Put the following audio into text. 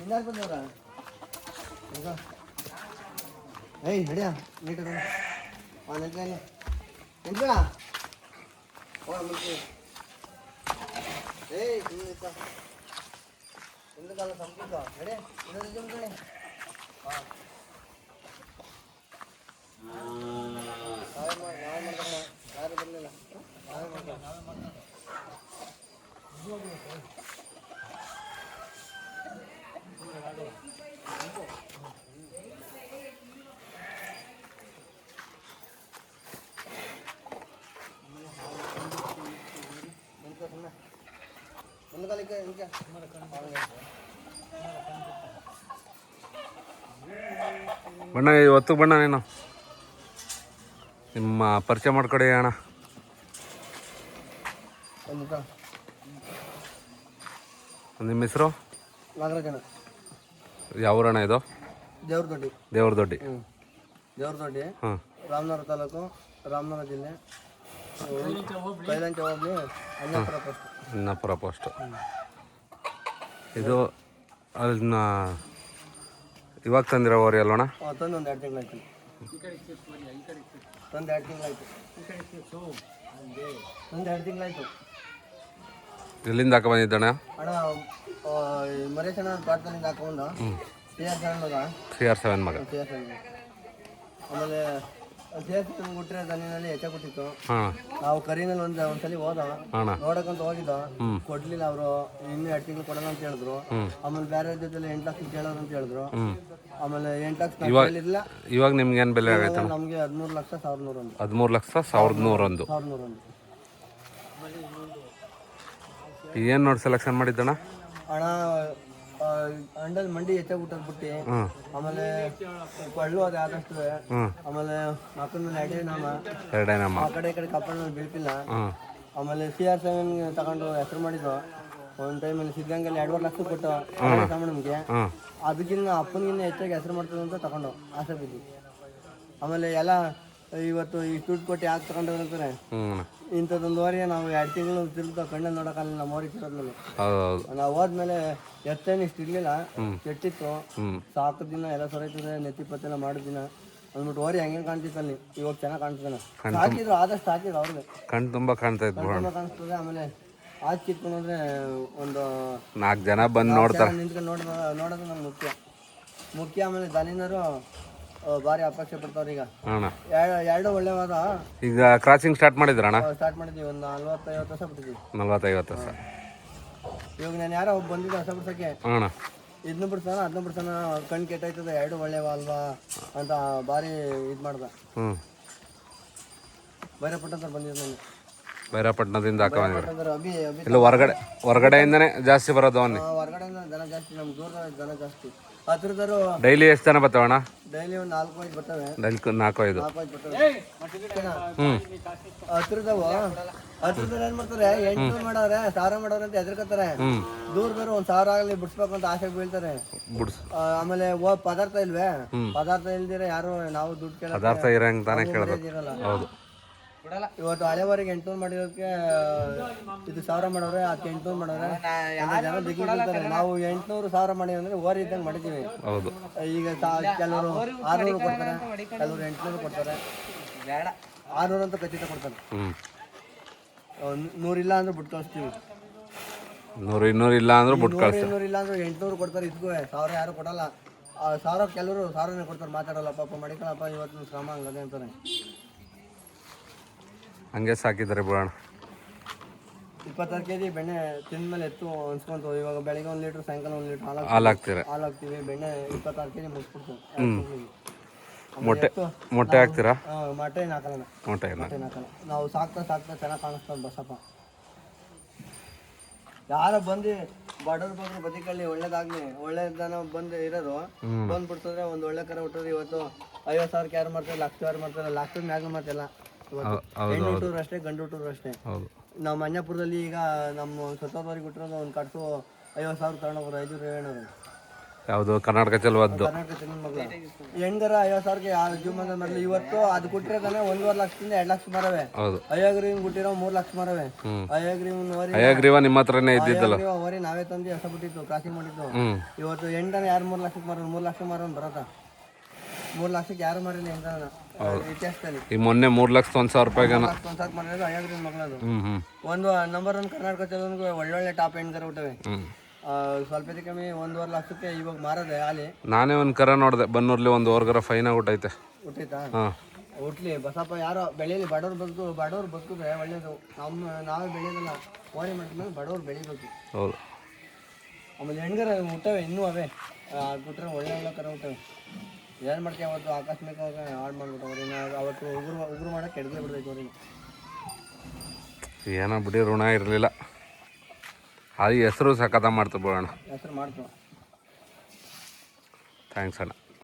ಇನ್ನಾರು ಬಂದವ್ರ ಈಗ ಏಯ್ ನಡಿಯ ನೀಟಾಗ ನಿಂತ್ಕೊಳ್ಳಿ ನಿಂತ್ಕೊಳ ಓ ಮುಲ್ಕಿ ಏಯ್ ನಿಂತ ಹಿಂದಕ್ಕಾಲ ಸಂಪೀಕ ನಡಿ ಇನ್ನೊಂದು ಜಮ್ಕಣಿ ಹಾಂ ನಾವೇ ಮಾಡ್ತಾನೆ ಯಾರು ಬರಲಿಲ್ಲ ನಾವೇ ಮಾಡ್ತಾರೆ ಬಣ್ಣ ಇವತ್ತು ಬಣ್ಣ ನೀನು ನಿಮ್ಮ ಪರಿಚಯ ಮಾಡ್ಕೊಡಿ ಅಣ್ಣ. ನಿಮ್ಮ ಹೆಸರು? ನಾಗರಾಜಣ್ಣ. ಯಾವ ಊರಣ್ಣ ಇದು? ದೇವ್ರದೊಡ್ಡಿ. ದೇವ್ರದೊಡ್ಡಿ. ದೇವ್ರದೊಡ್ಡಿ. ಹಾಂ. ರಾಮನಗರ ತಾಲೂಕು, ರಾಮನಗರ ಜಿಲ್ಲೆ, ಕೈಲಂಚ ಹೋಬಳಿ, ಅನ್ನಪುರ ಪೋಸ್ಟ್. ಇದು ಅದನ್ನ ಇವಾಗ ತಂದಿರೋ ಓರಿ ಅಲ್ವಣ್ಣ? ತಂದು ಒಂದು 2 ತಿಂಗಳಾಯ್ತು. ತಂದು 2 ತಿಂಗಳಾಯ್ತು. ಒಂದು 2 ತಿಂಗಳಾಯ್ತು. ಎಲ್ಲಿಂದ ಹಾಕ ಬಂದಿದ್ದಣ್ಣ? ಅಣ್ಣ ಮರೇಶಣ್ಣ ಪಾಟ್ಲಿಂದ ಹಾಕೊಂಡು CR7 ಮಗ. ಆಮೇಲೆ ಬಿಟ್ರೆ ದನಿನಲ್ಲಿ ಹೆಚ್ಚ ಕೊಟ್ಟಿತ್ತು. ನಾವು ಕರಿನಲ್ಲಿ ಒಂದ್ಸಲಿ ಹೋದ ನೋಡಕ್ಕಂತ ಹೋಗಿದ್ದ, ಕೊಡ್ಲಿಲ್ಲ ಅವರು. ಇನ್ನು 2 ತಿಂಗಳು ಕೊಡೋಣ ಅಂತ ಹೇಳಿದ್ರು. ಆಮೇಲೆ ಬೇರೆ ಜೊತೆ 8 ಲಕ್ಷ ಕೇಳೋರು ಅಂತ ಹೇಳಿದ್ರು. ಆಮೇಲೆ 8 ಲಕ್ಷ ಹೇಳಿಲ್ಲ. ಇವಾಗ ನಿಮ್ಗೆ ಏನು ಬೆಲೆ ಆಗೈತೆ? ನಮಗೆ 13 ಲಕ್ಷ 1101. 13,101. ಏನು ನೋಡಿ ಸೆಲೆಕ್ಷನ್ ಮಾಡಿದ್ದಣ್ಣ? ಅಣ್ಣ ಅಂಡಲ್ ಮಂಡಿ ಹೆಚ್ಚಾಗಿ ಊಟದ ಬಿಟ್ಟು, ಆಮೇಲೆ ಕಳ್ಳು ಅದು ಆದಷ್ಟು, ಆಮೇಲೆ ಮಕ್ಕಳ ಮೇಲೆ ಎರಡೇ ನಾಮ ಆ ಕಡೆ ಈ ಕಡೆ ಕಪ್ಪಣ್ಣ ಬೀಳ್ತಿಲ್ಲ. ಆಮೇಲೆ CR7 ತಗೊಂಡು ಹೆಸರು ಮಾಡಿದ್ದು. ಒಂದು ಟೈಮಲ್ಲಿ ಸಿದ್ಧಗಂಗಲ್ಲಿ 2.5 ಲಕ್ಷ ಕೊಟ್ಟು ನಮಗೆ. ಅದಕ್ಕಿಂತ ಅಪ್ಪನಿಗಿನ್ನ ಹೆಚ್ಚಾಗಿ ಹೆಸರು ಮಾಡ್ತದೆ ಅಂತ ತಗೊಂಡು ಆಸೆ ಬಿದ್ದು. ಆಮೇಲೆ ಎಲ್ಲ ಇವತ್ತು ಈ ದುಡ್ಡು ಕೊಟ್ಟು ಯಾಕೆ ತಗೊಂಡವ್ರು ಅಂತಾರೆ. ಇಂಥದ್ದೊಂದು ಓರಿ ನಾವು 2 ತಿಂಗಳು ತಿರುಗ್ತಾ ಕಣ್ಣಲ್ಲಿ ನೋಡೋಕ್ಕಲ್ಲ. ನಮ್ಮ ಓರಿ ತಿರೋದ್ಮೇಲೆ ನಾವು ಹೋದ್ಮೇಲೆ ಎತ್ತೇನು ಇಷ್ಟು ಇರಲಿಲ್ಲ, ಕೆಟ್ಟಿತ್ತು. ಸಾಕು ದಿನ ಎಲ್ಲ ಸೊರೈತದೆ, ನೆತ್ತಿ ಪತ್ತೆಲ್ಲ ಮಾಡಿದ ಅಂದ್ಬಿಟ್ಟು ಓರಿ ಹೆಂಗೆ ಕಾಣ್ತಿತ್ತು ಅಲ್ಲಿ. ಇವಾಗ ಚೆನ್ನಾಗಿ ಕಾಣ್ತದೆ. ಹಾಕಿದ್ರು ಆದಷ್ಟು ಹಾಕಿದ್ರು ಅವ್ರಿಗೆ ಕಣ್ಣು ತುಂಬ ಕಾಣ್ತಾ ಇತ್ತು, ಕಾಣಿಸ್ತದೆ. ಆಮೇಲೆ ಆಚೆ ಕಿತ್ಕೊಂಡ್ರೆ ಒಂದು 4 ಜನ ಬಂದು ನೋಡ್ತಾರೆ, ನಿಂತ್ಕೊಂಡು ನೋಡೋದು ನಮ್ಗೆ ಮುಖ್ಯ. ಆಮೇಲೆ ದನಿನರು ಭಾರಿ ಅಪೇಕ್ಷೆ ಪಡ್ತಾವ್ರ. ಈಗ ಎರಡು ಒಳ್ಳೆವಾದ. ಈಗ ಕ್ರಾಸಿಂಗ್ ಸ್ಟಾರ್ಟ್ ಮಾಡಿದ್ರಣ್ಣ? ಸ್ಟಾರ್ಟ್ ಮಾಡಿದ್ವಿ. ಒಂದು 40-50 ವರ್ಷ ಬಿಟ್ಟಿದ್ವಿ. 40-50 ವರ್ಷ. ಇವಾಗ ನಾನು ಯಾರೋ ಒಬ್ಬ ಬಂದಿದ್ದೆ ಹೊಸ ಬಿಡ್ಸಕ್ಕೆ. ಇದನ್ನ ಬಿಡ್ತಾನ ಅದನ್ನ ಬಿಡ್ತಾನ, ಕಣ್ಣು ಕೆಟ್ಟಾಯ್ತದೆ, 2 ಒಳ್ಳೆವ ಅಲ್ವಾ ಅಂತ ಭಾರಿ ಇದು ಮಾಡ್ದ. ಬೈರಪಟ್ಟಣ ಬಂದಿದ್ದೆ ನಾನು. ಬೈರಪಟ್ಟಣದಿಂದ ಇಲ್ಲ, ಹೊರಗಡೆಯಿಂದನೇ ಜಾಸ್ತಿ ಬರೋದು. ಹೊರಗಡೆಯಿಂದ ದನ ಜಾಸ್ತಿ, ನಮ್ಮ ದೂರದ ದನ ಜಾಸ್ತಿ. ಹತ್ರದರು ಡೈಲಿ ಎಷ್ಟು ಜನ ಬರ್ತಾವಣ್ಣ? ಡೈಲಿ ಒಂದು 4-5 ಬರ್ತವೆ. ಡೈಲಿ 4-5 ಹತ್ರದವ್ರು ಏನ್ ಮಾಡ್ತಾರೆ, 800 ಮಾಡವ್ರೆ, 1000 ಮಾಡವ್ರೆ ಅಂತ ಹೆದರ್ಕತ್ತಾರೆ. ದೂರದವ್ರು 1000 ಆಗಲಿ ಬಿಡ್ಸ್ಬೇಕು ಅಂತ ಆಸೆಗೆ ಬೀಳ್ತಾರೆ. ಆಮೇಲೆ ಪದಾರ್ಥ ಇಲ್ವೇ, ಪದಾರ್ಥ ಇಲ್ದಿರ ಯಾರು ನಾವು ದುಡ್ಡು ಕೇಳಲ್ಲ. ಪದಾರ್ಥ ಇರಂಗ್ ತಾನೇ ಕೇಳೋದು. ಹೌದು. ಇವತ್ತು ಹಳೆವರೆಗೆ 800 ಮಾಡಿರೋದಕ್ಕೆ ಇದು 1000 ಮಾಡವ್ರೆ, ಅದಕ್ಕೆ 800 ಮಾಡವ್ರೆ. ಜನ ದಿಗ್ಗಿರ್ತಾರೆ. ನಾವು 800-1000 ಮಾಡಿವಿ ಅಂದ್ರೆ ಓರಿ ಇದ್ದಂಗೆ ಮಾಡಿದ್ದೀವಿ. ಈಗ ಕೆಲವರು 600 ಕೊಡ್ತಾರೆ, ಕೆಲವರು 800 ಕೊಡ್ತಾರೆ. 600 ಅಂತ ಖಚಿತ ಕೊಡ್ತಾರೆ. 100 ಇಲ್ಲ ಅಂದ್ರೆ ಬಿಟ್ಟು ಕಳಿಸ್ತೀವಿ. 100 ಇಲ್ಲ ಅಂದ್ರೆ ಬಿಟ್ಟು ಕಳಿಸ್ತೀವಿ. 100 ಇಲ್ಲ ಅಂದ್ರೆ 800 ಕೊಡ್ತಾರೆ. ಇದಕ್ಕೂ 1000 ಯಾರು ಕೊಡಲ್ಲ. 1000 ಕೆಲವರು 1000ನೇ ಕೊಡ್ತಾರೆ. ಮಾತಾಡಲ್ಲ, ಪಾಪ ಮಡಿಕಳಪ್ಪ ಇವತ್ತು ಶ್ರಮ ಹಂಗದೆ ಅಂತಾರೆ. ಹಂಗೆ ಸಾಕಿದ್ದಾರೆ ಬಿಡೋಣ. 26 kg ಬೆಣ್ಣೆ ತಿಂದ್ಮೇಲೆ ಎತ್ತು ಅನ್ಸ್ಕೊಂತು. ಇವಾಗ ಬೆಳಿಗ್ಗೆ 1 ಲೀಟ್ರ್, ಸಾಯಂಕಾಲ 1 ಲೀಟ್ರ್ ಹಾಲು ಹಾಕ್ತೀವಿ. ಬೆಣ್ಣೆ 26 kg ಮುಗಿಸ್ಬಿಡ್ತು. ಮೊಟ್ಟೆ ಹಾಕ್ತೀರಾ? ಮೊಟ್ಟೆ ಏನು ಹಾಕಲ್ಲ. ಮೊಟ್ಟೆ ಹಾಕಲ್ಲ. ನಾವು ಸಾಕ್ತಾ ಚೆನ್ನಾಗಿ ಕಾಣಿಸ್ತದೆ ಬಸಪ್ಪ. ಯಾರ ಬಂದು ಬಡವ್ರ ಬಗ್ಗೆ ಬದುಕಲ್ಲಿ ಒಳ್ಳೇದಾಗ್ಲಿ, ಒಳ್ಳೇದನ ಬಂದು ಇರೋದು ಬಂದ್ಬಿಡ್ತದ್ರೆ. ಒಂದು ಒಳ್ಳೆ ಕರ ಹುಟ್ಟೋದು. ಇವತ್ತು 50,000 ಕ್ಯಾರ್ ಮಾಡ್ತಾರೆ, 1,00,000 ಮಾಡ್ತಾರೆ, 1,00,000 ಮ್ಯಾಗ ಮಾಡ್ತಿಲ್ಲ. ಹೆಣ್ಣು ಹುಟ್ಟೋರು ಅಷ್ಟೇ, ಗಂಡು ಹುಟ್ಟೋರು ಅಷ್ಟೇ. ನಮ್ಮ ಮഞ്ഞಪುರದಲ್ಲಿ ಈಗ ನಮ್ಮ ಸತ್ತೋದವ್ರಿಗೆ ಹುಟ್ಟಿರೋದು ಒಂದು ಕಟ್ಸು 50,000 ತಗೊಂಡೋಗ್ರು. 5 ಏನಾರು ಯಾವುದು ಕರ್ನಾಟಕ ಚೆಲುವದ್ದು? ಕರ್ನಾಟಕ ಚೆಲುವಿನ ಮಗಳ ಹೆಣ್ಗರ 50,000ಕ್ಕೆ ಜೀವಮಾನ ಮೊದಲು ಇವತ್ತು ಅದು ಕೊಟ್ಟಿರೋದಾನೆ 1.5 ಲಕ್ಷದಿಂದ 2 ಲಕ್ಷ ಮರವೆ. ಹೌದು. ಅಯ್ಯಗ್ರೀವ್ ಕೊಟ್ಟಿರೋ 3 ಲಕ್ಷ ಮರವೆ. ಅಯ್ಯಗ್ರೀವ್ ಅಯ್ಯಗ್ರೀವ ನಿಮ್ಮ ಹತ್ರನೇ ಇದ್ದಿದ್ದಲ್ಲ? ಓರಿ ನಾವೇ ತಂದು ಹೊಸ ಬಿಟ್ಟಿತ್ತು ಕ್ರಾಸಿಂಗ್ ಮಾಡಿದ್ದು. ಹ್ಞೂ. ಇವತ್ತು ಎಂಟನೇ ಯಾರು 3 ಲಕ್ಷಕ್ಕೆ ಮಾರೋನು? 3 ಲಕ್ಷ ಮಾರೋನು ಬರತ್ತಾ? 3 ಲಕ್ಷಕ್ಕೆ ಯಾರು ಮಾರಿಲ್ಲ ಎಂಟನ ಇತಿಹಾಸದಲ್ಲಿ. ಈ ಮೊನ್ನೆ 3,01,000 ರೂಪಾಯಿಗೆ ಒಂದ್ಸಾಕ್ ಮಾಡಿರೋದು ಅಯ್ಯಗ್ರೀವ್ ಮಗಳದು. ಹ್ಞೂ ಒಂದು ನಂಬರ್ 1 ಕರ್ನಾಟಕ ಚೆಲುವಿಗೆ ಒಳ್ಳೊಳ್ಳೆ ಟಾಪ್ ಹೆಣ್ಗರ ಹುಟ್ಟವೆ. ಸ್ವಲ್ಪ ಕಮ್ಮಿ 1.5 ಲಕ್ಷಕ್ಕೆ ಇವಾಗ ಮಾರದೆ ಹಾಲಿ. ನಾನೇ ಒಂದು ಕರ ನೋಡಿದೆ ಬನ್ನೂರ್ಲಿ, ಒಂದು ಓರ್ಗರ ಫೈನ್ ಹುಟ್ಟೈತೆ. ಹುಟ್ಟೈತಾ? ಹಾಂ. ಹುಟ್ಲಿ ಬಸಪ್ಪ, ಯಾರೋ ಬೆಳೆಯಲಿ, ಬಡವ್ರು ಬದುಕಿದ್ರೆ ಒಳ್ಳೇದು. ನಾವೇ ಬೆಳೆಯೋದಲ್ಲ, ಓರಿ ಮಾಡಿದ್ಮೇಲೆ ಬಡವ್ರು ಬೆಳಿಬೇಕು. ಹೌದು. ಆಮೇಲೆ ಹೆಣ್ಗರ ಹುಟ್ಟವೆ ಇನ್ನೂ ಅವೇ ಬಿಟ್ರೆ ಒಳ್ಳೆ ಕರ ಹುಟ್ಟವೆ. ಏನು ಮಾಡ್ತೀವಿ ಅವತ್ತು ಆಕಸ್ಮಿಕವಾಗಿ ಹಾಳು ಮಾಡ್ಬಿಟ್ಟು ಅವ್ರಿನ ಅವತ್ತು ಉಗುರು ಮಾಡೋಕೆ ಕೆಡದೇ ಬಿಡ್ಬೇಕು ಅವ್ರಿಗೆ. ಏನೋ ಬಿಡಿ, ಋಣ ಇರಲಿಲ್ಲ. ಅದು ಹೆಸರು ಸಖತ್ತ ಮಾಡ್ತು ಬಿಡೋಣ. ಹೆಸರು ಮಾಡ್ತು. ಥ್ಯಾಂಕ್ಸ್ ಅಣ್ಣ.